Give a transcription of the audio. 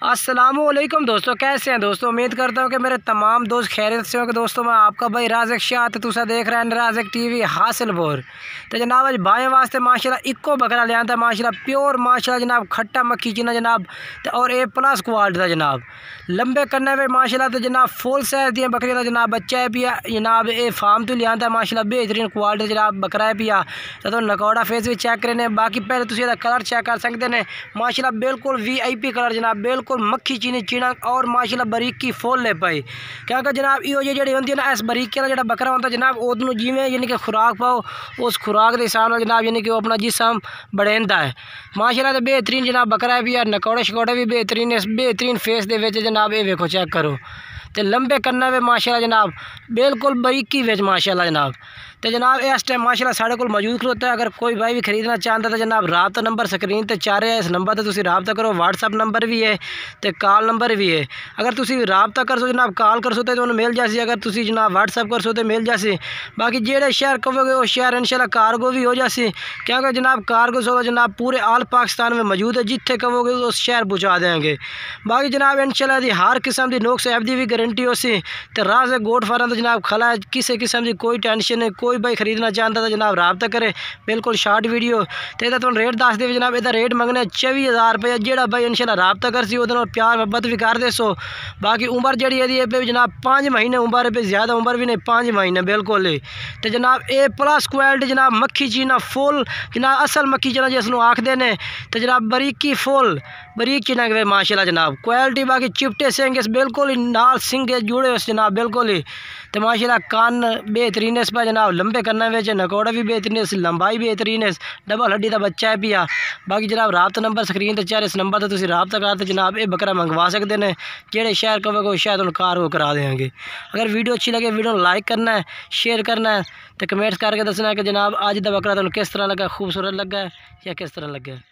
अस्सलामुअलैकुम दोस्तों, कैसे हैं दोस्तों। उम्मीद करता हूँ कि मेरे तमाम दोस्त खैरियत से होंगे। दोस्तों मैं आपका भाई राज़िक शाह तुसा देख रहे हैं राज़िक टीवी हासिलपुर। तो जनाब अज भाई वास्ते माशाल्लाह इक्को बकरा ले आता है माशाल्लाह प्योर माशाल्लाह जनाब खट्टा मक्खी चिना जनाब और A+ क्वालिटी का जनाब लंबे करने में माशाल्लाह। तो जनाब फुल साइज दियाँ बकरियाँ का जनाब बच्चा है पिया जनाब ये फार्म तो लिया है माशाल्लाह बेहतरीन क्वालिटी जनाब बकरा है पिया। तो नकौड़ा फेस भी चेक करने बाकी पहले तुम कलर चेक कर सकते हैं माशाल्लाह बिल्कुल VIP कलर जनाब बिल्कुल मक्खी चीनी चीना और माशाल्लाह बरीकी फुल ले पाई क्योंकि जनाब यो जी होंगी ना इस बरीकी का जो बकरा होता जनाब उदू जिमें यानी कि खुराक पाओ उस खुराक के हिसाब से जनाब यानी कि अपना जिसम बढ़ेंदा है माशाल्लाह। तो बेहतरीन जनाब बकरा है भी यार नकौड़े शकौड़े भी बेहतरीन फेस दे विच जनाब ये वेखो चेक करो। तो लंबे करने में माशाल्लाह जनाब बिल्कुल बरीकी विच माशाल्लाह जनाब। तो जनाब इस टाइम माशाल्लाह साढ़े को मौजूद खलोता है। अगर कोई भाई भी खरीदना चाहता तो जनाब राबता नंबर स्क्रीन पर चाह रहे हैं, इस नंबर पर तुम राबता करो। WhatsApp नंबर भी है तो कॉल नंबर भी है। अगर तुम राबता कर सो जनाब कॉल कर सो तो उन्हें मिल जासी, अगर तुम जनाब WhatsApp कर सो तो मिल जासी। बाकी जेड़े शहर कहोगे वो शहर इंशाल्लाह कार्गो भी हो जासी क्योंकि जनाब कार्गो सो जनाब पूरे आल पाकिस्तान में मौजूद है, जिथे कहोगे उस शहर पहुँचा देंगे। बाकी जनाब इंशाल्लाह दी हर किस्म की नोक साहब की भी गारंटी हो सी। तो राज गोट फार्म तो जनाब खला है, किसी किस्म की कोई टेंशन नहीं। कोई भाई खरीदना चाहता तो जनाब राबता करे बिल्कुल शॉर्ट वीडियो। तो यदा तुम रेट दस दे जनाब यदा रेट मंगने 24,000 रुपये। जो भाई इंशाल्लाह राबता कर सी वो प्यार मोहब्बत भी कर दे सो। बाकी उम्र जी है जनाब 5 महीने उम्र है, ज़्यादा उम्र भी नहीं 5 महीने बिल्कुल ही। तो जनाब A+ क्वालिटी जनाब मक्खी चीना फुल जनाब असल मक्खी चीना जिसनों आखते हैं। तो जनाब बरीकी फुल बरीक चीना के माशाल्लाह जनाब क्वालिटी। बाकी चिपटे सिंह बिल्कुल ही नाल सिंह जुड़े उस जनाब बिल्कुल ही। तो माशाल्लाह कान बेहतरीन है इस पर जनाब लंबे करने में नकौड़ा भी बेहतरीन है, लंबाई बेहतरीन है, डबल हड्डी का बच्चा है पिया। बाकी जनाब राबता नंबर स्क्रीन पर चाहे इस नंबर पर तुम राबता करते जनाब ये बकरा मंगवा सकते हैं। जेड़े शहर कहोगे शायद उन्हें कार वो करा देंगे। अगर वीडियो अच्छी लगे वीडियो लाइक करना है, शेयर करना है, तो कमेंट्स करके दसना है कि जनाब आज का बकरा तुम किस तरह लगा, खूबसूरत लगा है या किस तरह लगा है।